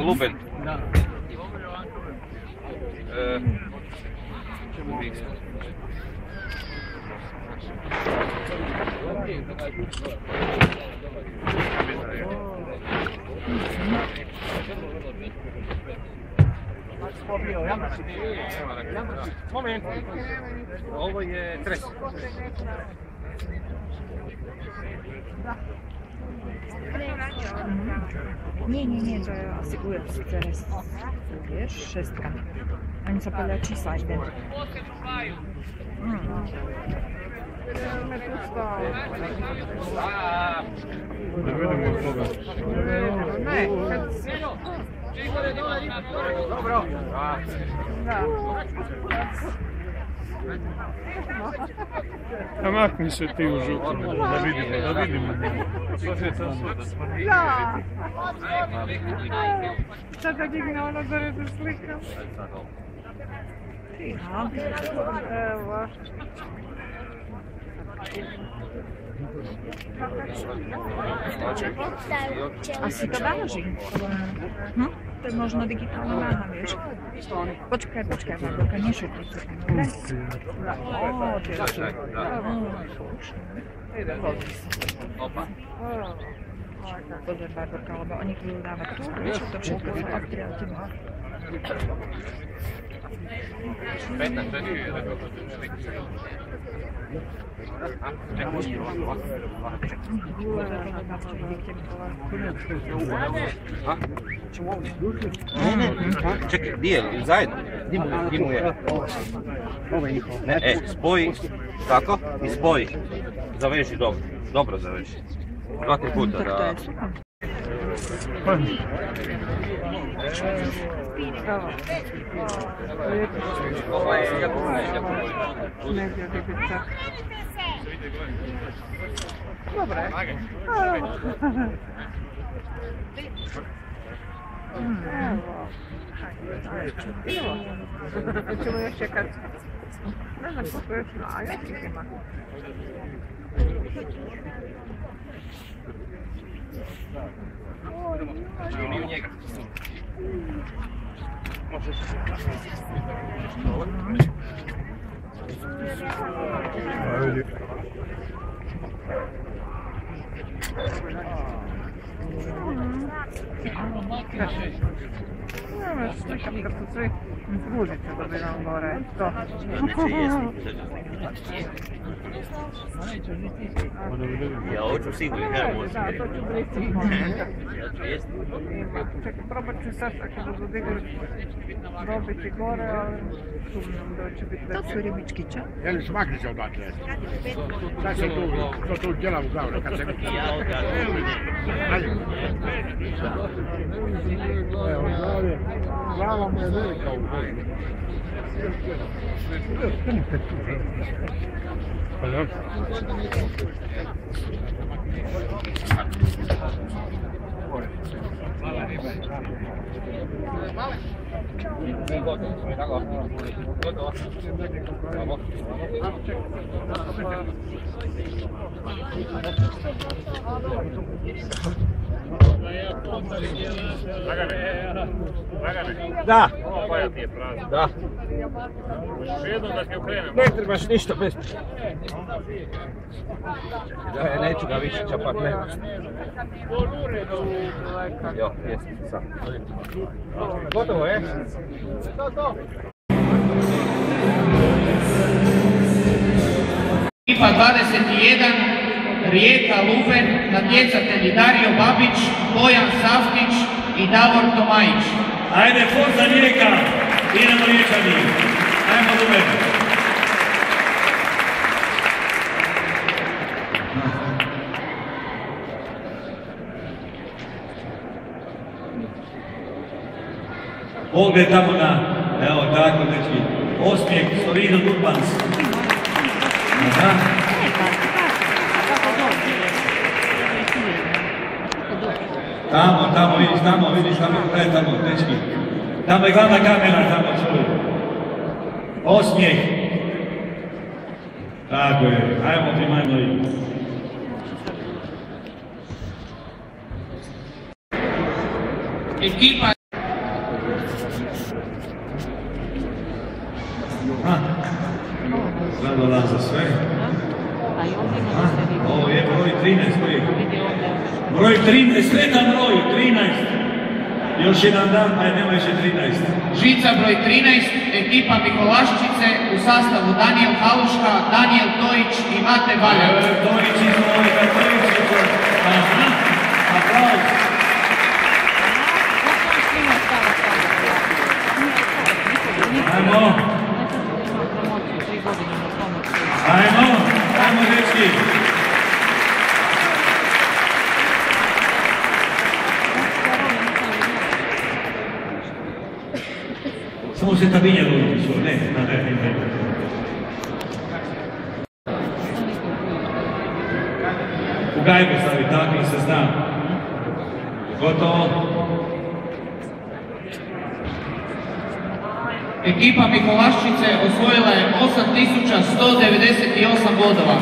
Luben. Moment. Ovo je tres. Nie, to je asi ujec teraz. Vieš, šestka. Ani sa podľa čísla identikujú. Ne vidimo toga. Ne, kad... Dobro. A makni se ti u žutu, da vidimo. Da! Sad da digne ono gore da slikam. Evo. A si to váži? To je možno digitálna váha, vieš? Počkaj, Barborka, nešupuj sa tam, dobre? Ó, to je slušné. Pozor, Barborka, lebo oni budú dávať tu, vieš, to všetko sú bakterie od teba. Čekaj, gdje je? Zajedno? Gdje mu je? Spoji, tako, i spoji. Zaveži dobro, dobro zaveži. 2-3 puta da... Dobre. Evo. Ćemo još čekat. Ne znam koliko još ima, a još ih ima. Mi u njega. Možeš. Čekam kad su svi gužice dobiram gore. To. Ja hoću sigurno, ja možem. Da, to ću briti. Ja ću jesti. Čekaj, probat ću sad ako budu digli dobiti gore, ali sumnjam da će biti veće. To su ribičkića. Jel smakli se odatle? Sad se tu djelam uglavnom kad se vidi. Ajde. Evo, glava mu je velika u boju. Pa da? Da. Da. Ne trebaš ništa bez... Ja neću ga više čapat, ne. Jo, jesi, sad. Gotovo je? To. IPA 21, Rijeka Luben, natjecatelji Dario Babić, Bojan Savkić i Davor Tomajić. Ajde, forza Rijeka, idemo Riječani, ajmo Luben. Pogled tamo na, evo tako dečki, osmijeh, Sorido Durbans. Aha. Tamo, vidiš, tamo, dečki. Tamo je glavna kamera, tamo čuj. Osmijeh. Tako je, ajmo primajmo i. Ekipa Zadovoljan za sve. Ovo je broj 13. Broj 13, sretan broj, 13. Još jedan dan, pa nema više 13. žica broj 13, ekipa Mikolaščice u sastavu Danijel Haluška, Danijel Tojić i Mate Baljan. Tojić izvolite, Tojić. Aha, aplauz. Ajmo. Ajmo dečki. Samo se tabinje loviti su, ne. U gajbu stavi takvih se zna. Gotovo. Ekipa Mikolaščice osvojila je 8198 bodova.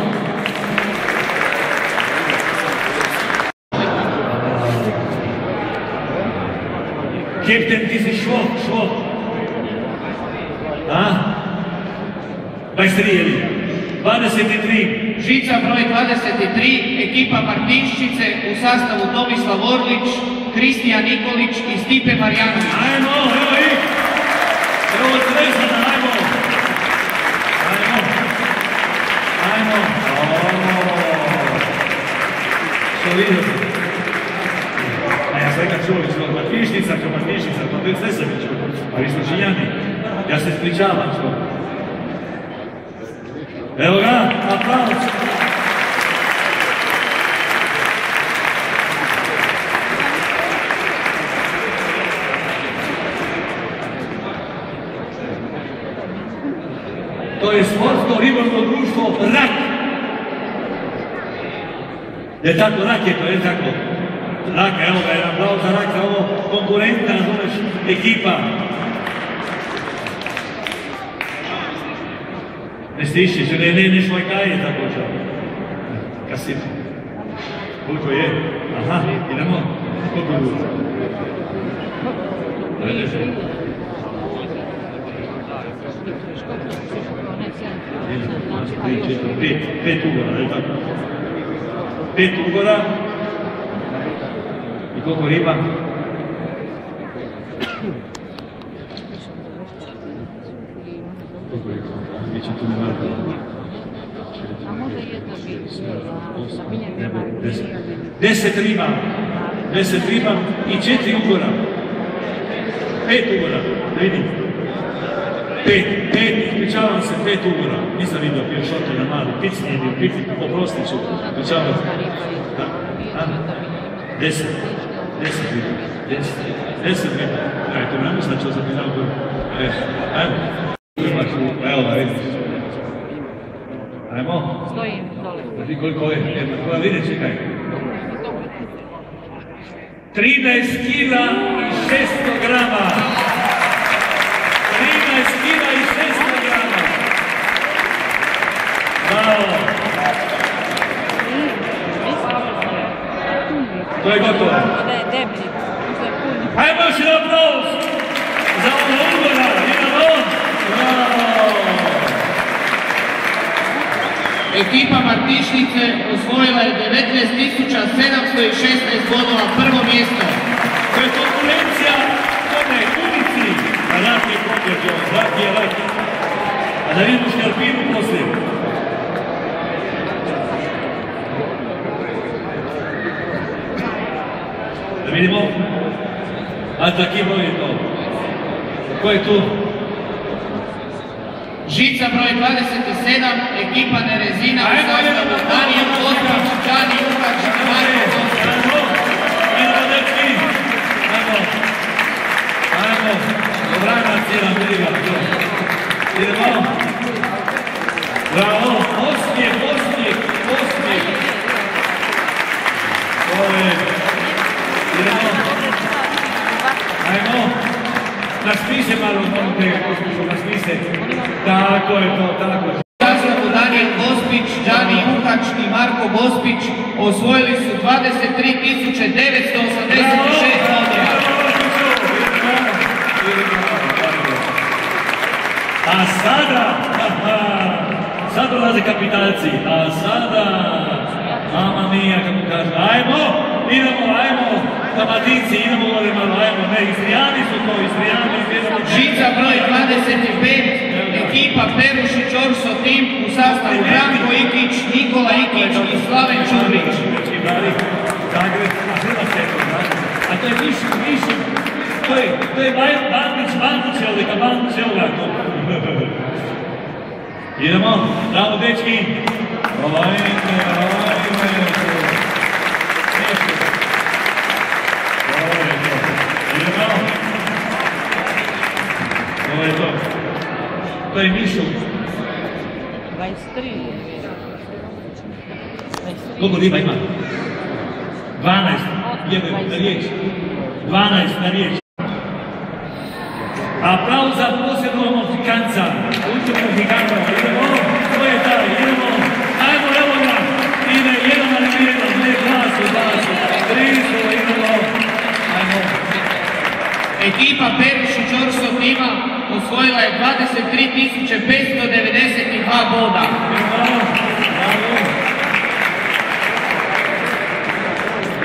Kapten, ti si švok. A? 23 ili? 23. Žica broj 23, ekipa Martinščice u sastavu Tomislav Orlić, Kristijan Nikolić i Stipe Marjanović. Ajmo, evo ih! Evo Zvezdana, ajmo! Što vidio? A ja sam kad čuo, Martinščica, to je Cesević, a vi smo Žinjani. Ja se ispričavam što. Evo ga, aplauz! To je sportsko ribolovno društvo Rak. Je tako, Rak je to, je tako. Rak, evo ga, jedan aplauz za Rak, za ovo konkurentna, razumeš, ekipa. Ne stišiš, ne švajkaje tako čao. Kasit. Koliko je? Aha, idemo. Koliko je bude? Pet ugora, je tako? 5 ugora. I koliko riba? Biće tu ne vrata. A može jedna biti? 10 riba. 10 riba i 4 ugora. 5 ugora, da vidim. 5, ispričavam se, 5 ugora. Nisam vidio bio šoto na mali, pic nije bio, pic, oprostit ću, ispričavam se. 10 riba, 10 riba. Evo, to mi mislim da ću zapinao gore. Ajmo. Evo da vidiš. Ajmo. Stojim dole. Vidi koliko je, koja vidi, čekaj. 13 kila i 600 grama. 13 kila i 600 grama. Bravo. To je gotovo. Ajmo još jedan aplauz za ono ugora. Idemo. Bravo. Ekipa Martinščice osvojila je 19.716 bodova, prvo mjesto. To je konkurencija tome Kumici. A Rak je pobjeđao, Rak je Rak. A da vidimo škarpinu poslije. Da vidimo. A taki broj je to. Ko je tu? Žica broj 27, ekipa Nerezina u sastavu Danijel Kostrić, Đani Ukač i Marko Kostrić. Idemo dečki. Ajmo. Dobrana cijela briga. Idemo. Bravo. Osmijeh. Ovo je. Idemo. Ajmo. Nasmij se malo, nasmij se. Tako je to, tako je. U sastavu Danijel Gospić, Đani Ukač i Marko Gospić osvojili su 23.986 bodova. sad dolaze kapitalci, a sada, mama mia, kako kaže, ajmo, Dalmatinci, idemo gore malo, ajmo, ne, Istrijani su to, Istrijani. Žica broj 25, ekipa Perušić Orso Tim u sastavu Branko Ikić, Nikola Ikić i Slaven Čubrić. Zagreb, a Hrvatska je to, a to je Mišin, to je Bandić, evo ga to. Idemo, bravo dečki. Ajme. Ovo je to. To je Mišu. 23. Koliko riba ima? 12. Jebe na riječ. 12 na riječ. Aplauz za posebnog Mohikanca. Učemo Mohikanca. Idemo. To je taj. Idemo. Ajmo, evo ga. Ide 1-1. Ne, glasu. 3, idemo. Ajmo. Ekipa Perušić Orso Tima osvojila je 23.592 boda.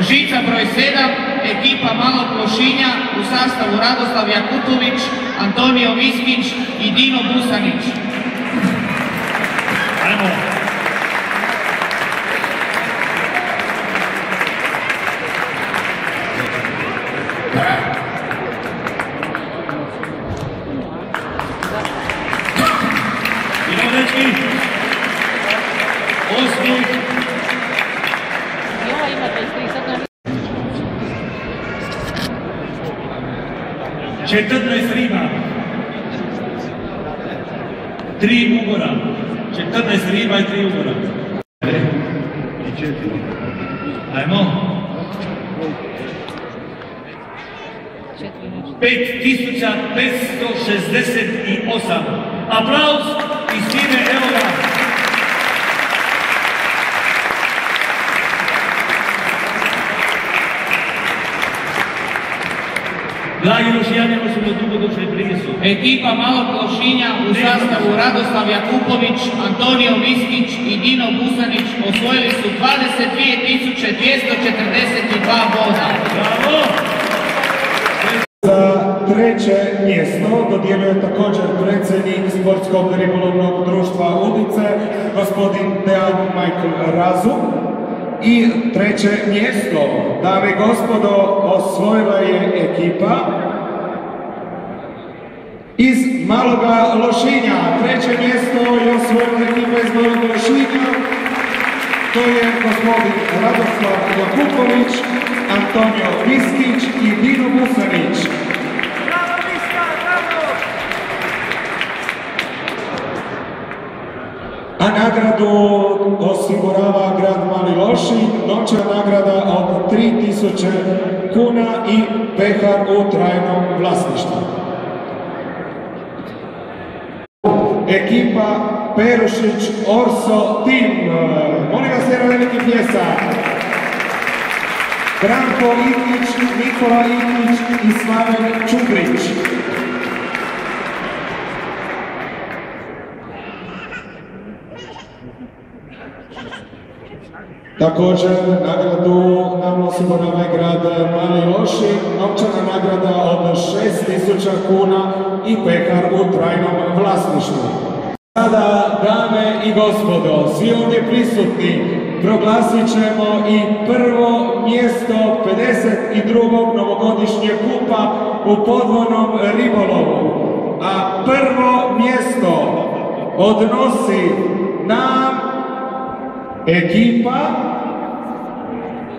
Žica broj 7, ekipa Malog Lošinja u sastavu Radoslav Jakupović, Antonio Viskić i Dino Busanić. Ajmo. Idemo dečki. 14 riba. 3 ugora. 14 riba i 3 ugora. Ajmo. 5568. Aplauz i sine, evo ga. Dragi Lošijani, ovo su dugo došli prijesu. Ekipa Malog Lošinja u sastavu Radoslav Jakupović, Antonio Viskić i Dino Busanić osvojili su 22.242 boda. Bravo! Za treće mjesto dodjeljuje također predsjednik Sportskog ribolovnog društva Udice, gospodin Dejan Michael Razu. I treće mjesto, dame i gospodo, osvojila je ekipa iz Maloga Lošinja. Treće mjesto je osvojila ekipa iz Malog Lošinja. To je gospodin Radoslav Jakupović, Antonio Viskić i Dino Busanić. A nagradu osigurava grad Mali Lošinj, novčana nagrada od 3000 kuna i pehar u trajnom vlasništvu. Ekipa Perušić Orso Tim. Molim vas jedan veliki pljesak. Branko Ikić, Nikola Ikić i Slaven Čubrić. Također nagradu nam osigurava grad Mali Lošinj, novčana nagrada od 6000 kuna i pehar u trajnom vlasništvu. Sada, dame i gospodo, svi ovdje prisutni, proglasit ćemo i prvo mjesto 52. novogodišnjeg kupa u podvodnom ribolovu. A prvo mjesto odnosi nam ekipa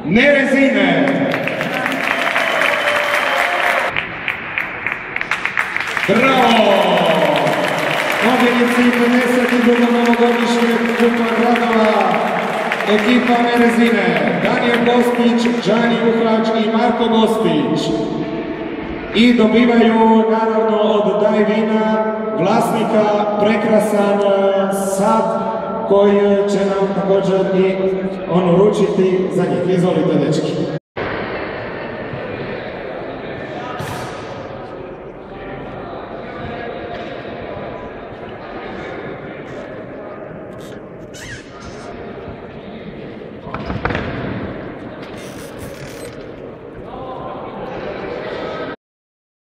Nerezine. Bravo! Pobjednici 52. novogodišnjeg kupa gradova, ekipa Nerezine, Daniel Gospić, Đani Uhrač i Marko Gospić. I dobivaju naravno od Dajvina, vlasnika, prekrasan sat koji će nam također i on uručiti za njih. Izvolite, dečki.